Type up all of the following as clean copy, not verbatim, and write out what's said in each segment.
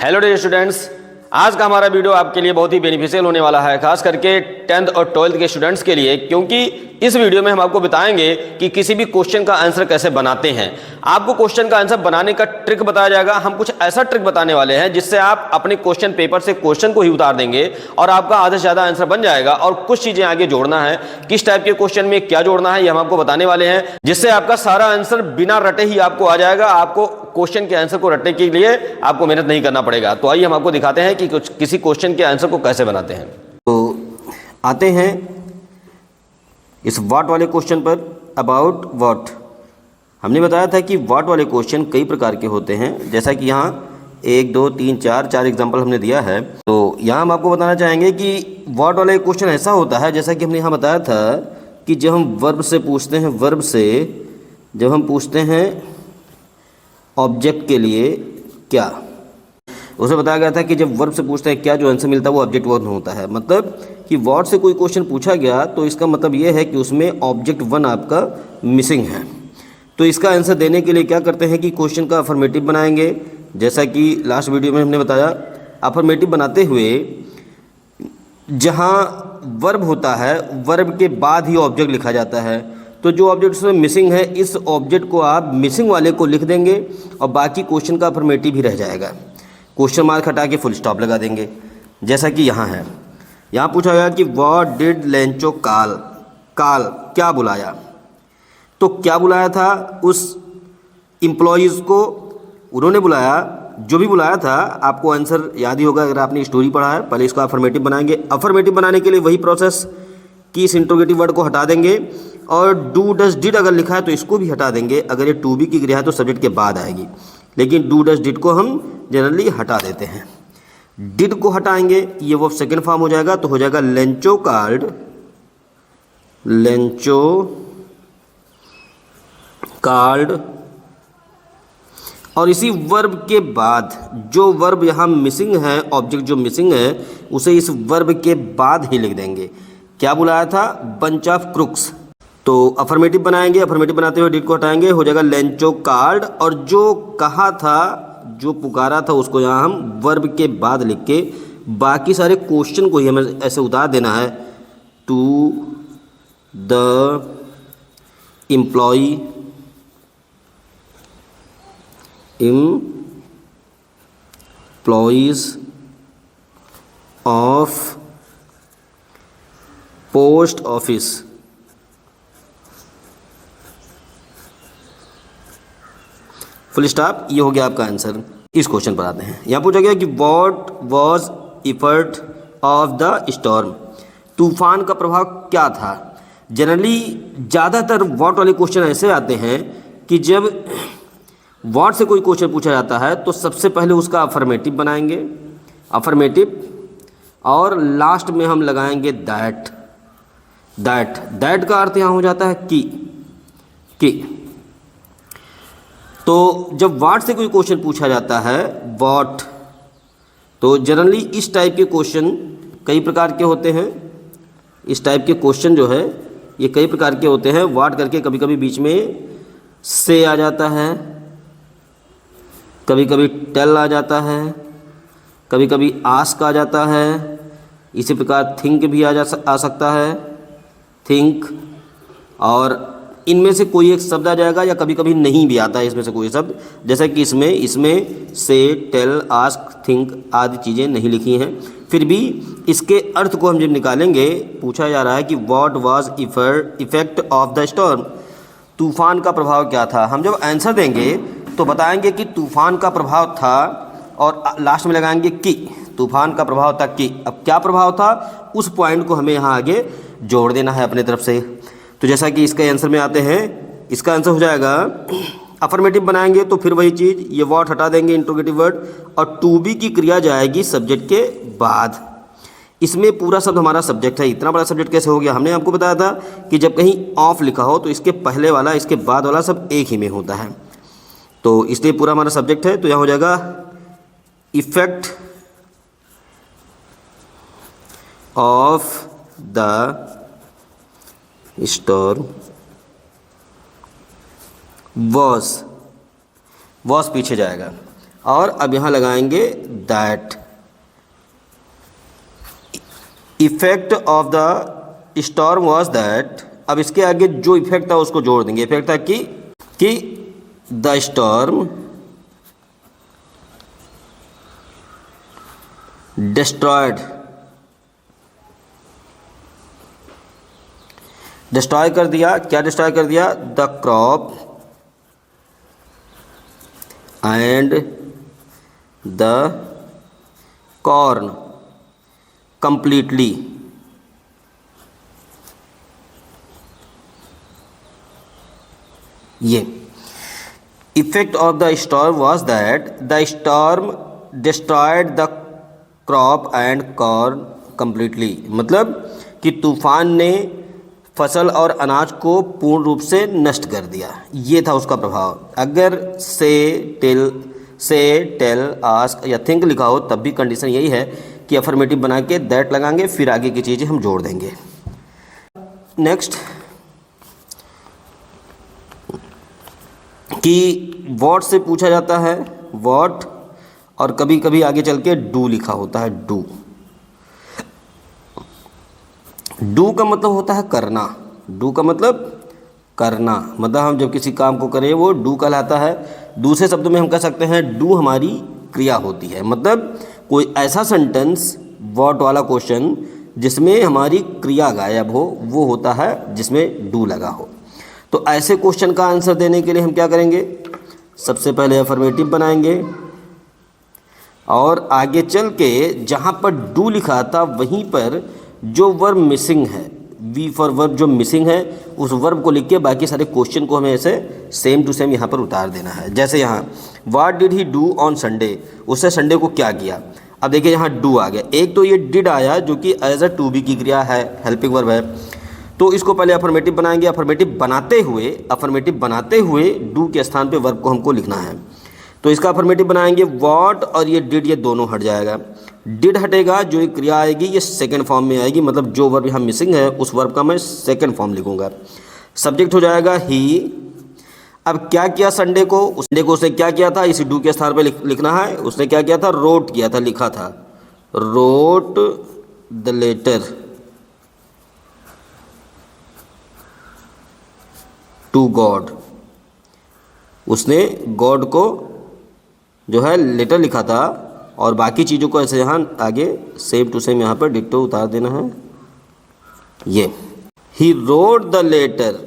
Hello dear students, आज का हमारा वीडियो आपके लिए बहुत ही बेनिफिशियल होने वाला है, खास करके 10th और 12th के स्टूडेंट्स के लिए, क्योंकि इस वीडियो में हम आपको बताएंगे कि किसी भी क्वेश्चन का आंसर कैसे बनाते हैं। आपको क्वेश्चन का आंसर बनाने का ट्रिक बताया जाएगा। हम कुछ ऐसा ट्रिक बताने वाले हैं जिससे आप अपने क्वेश्चन पेपर से क्वेश्चन को ही उतार देंगे और आपका आधे से ज़्यादा आंसर बन जाएगा। और कुछ चीज़ें आगे जोड़ना है, किस टाइप के क्वेश्चन में क्या जोड़ना है, ये हम आपको बताने वाले हैं, जिससे आपका सारा आंसर बिना रटे ही आपको आ जाएगा। आपको क्वेश्चन के आंसर को रटने के लिए आपको मेहनत नहीं करना पड़ेगा। तो आइए हम आपको दिखाते हैं कि किसी क्वेश्चन के आंसर को कैसे बनाते हैं। तो आते हैं इस व्हाट वाले क्वेश्चन पर। अबाउट व्हाट, हमने बताया था कि व्हाट वाले क्वेश्चन कई प्रकार के होते हैं, जैसा कि यहाँ 1 2 3 4 एग्जाम्पल हमने दिया है। तो यहाँ हम आपको बताना चाहेंगे कि व्हाट वाले क्वेश्चन ऐसा होता है, जैसा कि हमने यहाँ बताया था कि जब हम वर्ब से पूछते हैं, वर्ब से जब हम पूछते हैं ऑब्जेक्ट के लिए क्या, उसे बताया गया था कि जब वर्ब से पूछते हैं क्या, जो आंसर मिलता है वो ऑब्जेक्ट वन होता है। मतलब कि व्हाट से कोई क्वेश्चन पूछा गया तो इसका मतलब ये है कि उसमें ऑब्जेक्ट वन आपका मिसिंग है। तो इसका आंसर देने के लिए क्या करते हैं कि क्वेश्चन का अफर्मेटिव बनाएंगे, जैसा कि लास्ट वीडियो में हमने बताया। अफर्मेटिव बनाते हुए जहाँ वर्ब होता है, वर्ब के बाद ही ऑब्जेक्ट लिखा जाता है। तो जो ऑब्जेक्ट उसमें मिसिंग है, इस ऑब्जेक्ट को आप मिसिंग वाले को लिख देंगे और बाकी क्वेश्चन का अफर्मेटिव ही रह जाएगा। क्वेश्चन मार्क हटा के फुल स्टॉप लगा देंगे, जैसा कि यहाँ है। यहाँ पूछा गया कि what did Lencho call, call क्या बुलाया। तो क्या बुलाया था, उस एम्प्लॉयज़ को उन्होंने बुलाया, जो भी बुलाया था। आपको आंसर याद ही होगा अगर आपने स्टोरी पढ़ा है। पहले इसका अफर्मेटिव बनाएंगे। अफर्मेटिव बनाने के लिए वही प्रोसेस कि इस इंट्रोगेटिव वर्ड को हटा देंगे और डू डज डिड अगर लिखा है तो इसको भी हटा देंगे। अगर ये टू बी की क्रिया है तो सब्जेक्ट के बाद आएगी, लेकिन डू डज डिड को हम जनरली हटा देते हैं। डिड को हटाएंगे, ये वो सेकंड फॉर्म हो जाएगा, तो हो जाएगा लेंचो कॉल्ड, लेंचो कॉल्ड। और इसी वर्ब के बाद जो वर्ब यहाँ मिसिंग है, ऑब्जेक्ट जो मिसिंग है, उसे इस वर्ब के बाद ही लिख देंगे। क्या बुलाया था, बंच ऑफ क्रुक्स। तो अफर्मेटिव बनाएंगे, अफर्मेटिव बनाते हुए डिड को हटाएंगे, हो जाएगा लेंचो कॉल्ड। और जो कहा था, जो पुकारा था, उसको यहाँ हम वर्ब के बाद लिख के बाकी सारे क्वेश्चन को ही हमें ऐसे उतार देना है। To the employ, employees of post office, full stop. ये हो गया आपका आंसर। इस क्वेश्चन पर आते हैं। यहाँ पूछा गया कि what was effort of the storm, तूफान का प्रभाव क्या था। जनरली ज़्यादातर व्हाट वाले क्वेश्चन ऐसे आते हैं कि जब व्हाट से कोई क्वेश्चन पूछा जाता है तो सबसे पहले उसका अफर्मेटिव बनाएंगे, अफर्मेटिव, और लास्ट में हम लगाएंगे दैट। दैट का अर्थ यहाँ हो जाता है कि। तो जब व्हाट से कोई क्वेश्चन पूछा जाता है, व्हाट, तो जनरली इस टाइप के क्वेश्चन कई प्रकार के होते हैं। इस टाइप के क्वेश्चन जो है ये कई प्रकार के होते हैं। व्हाट करके कभी कभी बीच में से आ जाता है, कभी कभी टेल आ जाता है, कभी कभी आस्क आ जाता है। इसी प्रकार थिंक भी आ सकता है, थिंक। और इनमें से कोई एक शब्द आ जाएगा, या कभी कभी नहीं भी आता है इसमें से कोई शब्द, जैसा कि इसमें से, टेल, आस्क, थिंक आदि चीज़ें नहीं लिखी हैं। फिर भी इसके अर्थ को हम जब निकालेंगे, पूछा जा रहा है कि what was effect of the storm, तूफान का प्रभाव क्या था। हम जब आंसर देंगे तो बताएंगे कि तूफान का प्रभाव था, और लास्ट में लगाएंगे कि तूफान का प्रभाव था कि। अब क्या प्रभाव था, उस पॉइंट को हमें यहाँ आगे जोड़ देना है अपने तरफ से। तो जैसा कि इसके आंसर में आते हैं, इसका आंसर हो जाएगा, अफर्मेटिव बनाएंगे तो फिर वही चीज़, ये व्हाट हटा देंगे, इंट्रोगेटिव वर्ड, और टू बी की क्रिया जाएगी सब्जेक्ट के बाद। इसमें पूरा शब्द हमारा सब्जेक्ट है। इतना बड़ा सब्जेक्ट कैसे हो गया, हमने आपको बताया था कि जब कहीं ऑफ लिखा हो तो इसके पहले वाला, इसके बाद वाला सब एक ही में होता है। तो इसलिए पूरा हमारा सब्जेक्ट है। तो यहाँ हो जाएगा effect of the store was पीछे जाएगा और अब यहाँ लगाएंगे that effect of the storm was that, अब इसके आगे जो इफेक्ट था उसको जोड़ देंगे। इफेक्ट था कि द स्टॉर्म डिस्ट्रॉय कर दिया। क्या डिस्ट्रॉय कर दिया? The crop and the corn completely. ये effect of the storm was that the storm destroyed the crop and corn completely, मतलब कि तूफान ने फसल और अनाज को पूर्ण रूप से नष्ट कर दिया। ये था उसका प्रभाव। अगर से टेल आस्क या थिंक लिखा हो तब भी कंडीशन यही है कि अफर्मेटिव बना के दैट लगाएंगे, फिर आगे की चीज़ें हम जोड़ देंगे। नेक्स्ट कि व्हाट से पूछा जाता है, व्हाट, और कभी कभी आगे चल के डू लिखा होता है। डू का मतलब होता है करना। डू का मतलब करना, मतलब हम जब किसी काम को करें वो डू कहलाता है। दूसरे शब्दों में हम कह सकते हैं डू हमारी क्रिया होती है, मतलब कोई ऐसा सेंटेंस व्हाट वाला क्वेश्चन जिसमें हमारी क्रिया गायब हो वो होता है जिसमें डू लगा हो। तो ऐसे क्वेश्चन का आंसर देने के लिए हम क्या करेंगे? सबसे पहले अफर्मेटिव बनाएंगे और आगे चल के जहाँ पर डू लिखा था वहीं पर जो वर्ब मिसिंग है, वी फॉर वर्ब जो मिसिंग है, उस वर्ब को लिख के बाकी सारे क्वेश्चन को हमें ऐसे सेम टू सेम यहाँ पर उतार देना है। जैसे यहाँ what did he do on Sunday, उसने संडे को क्या किया। अब देखिए यहाँ डू आ गया। एक तो ये डिड आया जो कि एज अ टू बी की क्रिया है, हेल्पिंग वर्ब है, तो इसको पहले अफर्मेटिव बनाएंगे। अफर्मेटिव बनाते हुए डू के स्थान पे वर्ब को हमको लिखना है। तो इसका अफर्मेटिव बनाएंगे व्हाट, और ये डिड ये दोनों हट जाएगा। डिड हटेगा, जो एक क्रिया आएगी ये सेकंड फॉर्म में आएगी, मतलब जो वर्ब यहाँ मिसिंग है उस वर्ब का मैं सेकंड फॉर्म लिखूंगा। सब्जेक्ट हो जाएगा ही। अब क्या किया संडे को उसने क्या किया था, इसी डू के स्थान पे लिखना है। उसने क्या किया था? रोट किया था, लिखा था। Wrote the letter to God, उसने गॉड को जो है लेटर लिखा था, और बाकी चीज़ों को ऐसे यहाँ आगे सेम टू सेम यहाँ पर डिक्टो उतार देना है। ये ही wrote the letter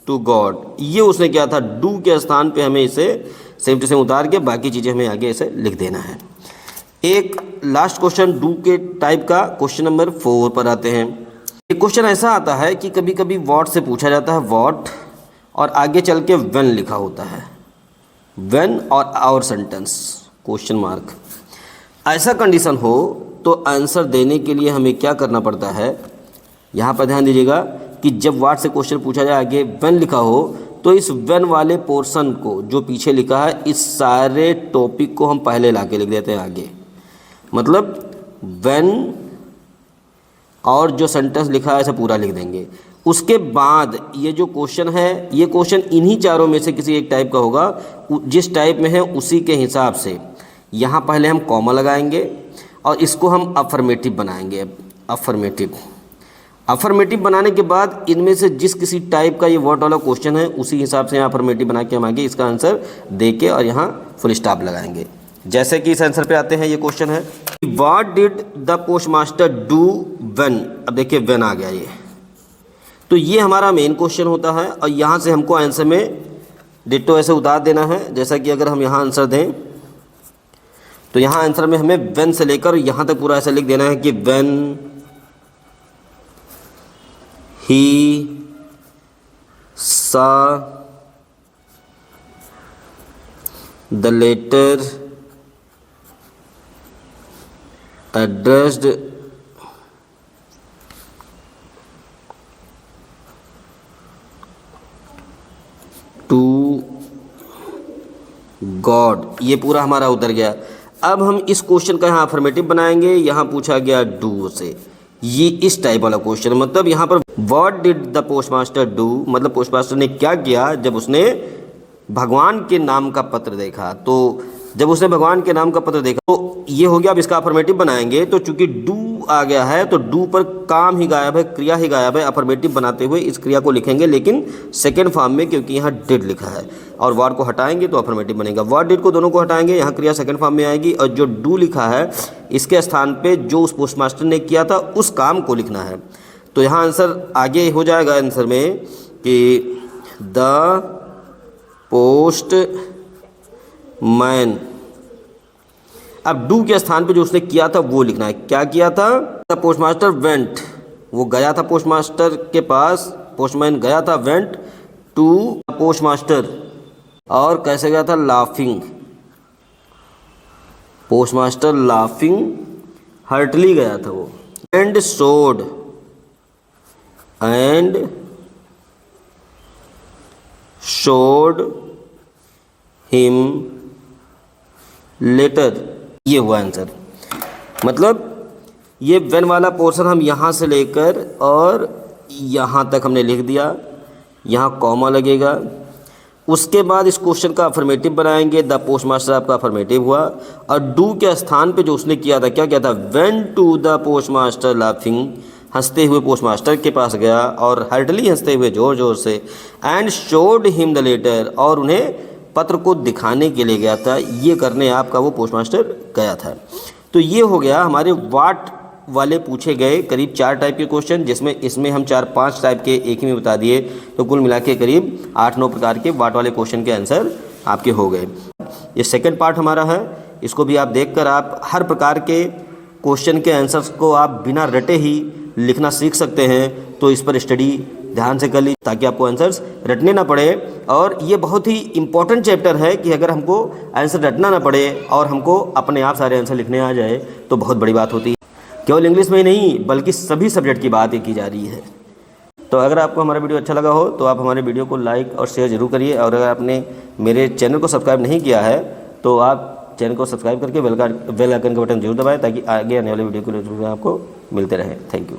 to God, ये उसने क्या था? डू के स्थान पे हमें इसे सेम टू सेम उतार के बाकी चीज़ें हमें आगे इसे लिख देना है। एक लास्ट क्वेश्चन डू के टाइप का, क्वेश्चन नंबर 4 पर आते हैं। एक क्वेश्चन ऐसा आता है कि कभी कभी व्हाट से पूछा जाता है, व्हाट, और आगे चल के व्हेन लिखा होता है, व्हेन और आवर सेंटेंस क्वेश्चन मार्क। ऐसा कंडीशन हो तो आंसर देने के लिए हमें क्या करना पड़ता है? यहाँ पर ध्यान दीजिएगा कि जब व्हाट से क्वेश्चन पूछा जाए आगे व्हेन लिखा हो तो इस व्हेन वाले पोर्शन को जो पीछे लिखा है, इस सारे टॉपिक को हम पहले ला के लिख देते हैं आगे। मतलब व्हेन और जो सेंटेंस लिखा है ऐसा पूरा लिख देंगे। उसके बाद ये जो क्वेश्चन है, ये क्वेश्चन इन्हीं चारों में से किसी एक टाइप का होगा। जिस टाइप में है उसी के हिसाब से यहाँ पहले हम कॉमा लगाएंगे और इसको हम अफर्मेटिव बनाएंगे। अफर्मेटिव बनाने के बाद इनमें से जिस किसी टाइप का ये वर्ड वाला क्वेश्चन है उसी हिसाब से यहाँ अफर्मेटिव बना के हम आगे इसका आंसर दे के और यहाँ फुल स्टॉप लगाएंगे। जैसे कि इस आंसर पे आते हैं, ये क्वेश्चन है what did the postmaster do when. अब देखिए व्हेन आ गया ये, तो ये हमारा मेन क्वेश्चन होता है और यहाँ से हमको आंसर में डिट्टो ऐसे उतार देना है। जैसा कि अगर हम यहाँ आंसर दें तो यहाँ आंसर में हमें व्हेन से लेकर यहाँ तक पूरा ऐसा लिख देना है कि when he saw the letter addressed to God। ये पूरा हमारा उतर गया। अब हम इस क्वेश्चन का यहाँ अफर्मेटिव बनाएंगे। यहाँ पूछा गया डू से, ये इस टाइप वाला क्वेश्चन, मतलब यहाँ पर what did the postmaster do, मतलब पोस्टमास्टर ने क्या किया जब उसने भगवान के नाम का पत्र देखा। तो जब उसने भगवान के नाम का पत्र देखा, तो ये हो गया। अब इसका अफर्मेटिव बनाएंगे तो चूंकि डू आ गया है तो डू पर काम ही गायब है, क्रिया ही गायब है। अफर्मेटिव बनाते हुए इस क्रिया को लिखेंगे लेकिन सेकेंड फॉर्म में, क्योंकि यहाँ डिड लिखा है। और वर्ड को हटाएंगे तो अफर्मेटिव बनेगा। वर्ड डिड को दोनों को हटाएंगे, यहाँ क्रिया सेकेंड फॉर्म में आएगी। और जो डू लिखा है इसके स्थान पे जो उस पोस्टमास्टर ने किया था उस काम को लिखना है। तो यहाँ आंसर आगे हो जाएगा आंसर में कि द पोस्ट मैन। अब डू के स्थान पे जो उसने किया था वो लिखना है। क्या किया था? द पोस्टमास्टर वेंट, वो गया था पोस्टमास्टर के पास, पोस्टमैन गया था, वेंट टू पोस्टमास्टर। और कैसे गया था? लाफिंग, पोस्टमास्टर लाफिंग हर्टली गया था वो। And showed, and showed him letter. ये हुआ आंसर। मतलब ये वेन वाला पोर्शन हम यहाँ से लेकर और यहाँ तक हमने लिख दिया, यहाँ कॉमा लगेगा। उसके बाद इस क्वेश्चन का अफर्मेटिव बनाएंगे। द पोस्टमास्टर आपका अफर्मेटिव हुआ। और डू के स्थान पे जो उसने किया था, क्या किया था? Went to the postmaster laughing, हंसते हुए पोस्टमास्टर के पास गया और हर्टली हंसते हुए ज़ोर ज़ोर से। And showed him the letter, और उन्हें पत्र को दिखाने के लिए गया था। ये करने आपका वो पोस्टमास्टर गया था। तो ये हो गया हमारे वाट वाले पूछे गए करीब 4 टाइप के क्वेश्चन, जिसमें इसमें हम 4-5 टाइप के एक ही में बता दिए। तो कुल मिला के करीब 8-9 प्रकार के वाट वाले क्वेश्चन के आंसर आपके हो गए। ये सेकंड पार्ट हमारा है, इसको भी आप देखकर आप हर प्रकार के क्वेश्चन के आंसर्स को आप बिना रटे ही लिखना सीख सकते हैं। तो इस पर स्टडी ध्यान से कर लीजिए ताकि आपको आंसर्स रटने ना पड़े। और ये बहुत ही इंपॉर्टेंट चैप्टर है कि अगर हमको आंसर रटना ना पड़े और हमको अपने आप सारे आंसर लिखने आ जाए तो बहुत बड़ी बात होती है। केवल इंग्लिश में ही नहीं बल्कि सभी सब्जेक्ट की बात की जा रही है। तो अगर आपको हमारा वीडियो अच्छा लगा हो तो आप हमारे वीडियो को लाइक और शेयर जरूर करिए। और अगर आपने मेरे चैनल को सब्सक्राइब नहीं किया है तो आप चैनल को सब्सक्राइब करके बेल आइकन का बटन जरूर दबाएं ताकि आगे आने वाले वीडियो के नोटिफिकेशन आपको मिलते रहे। Thank you.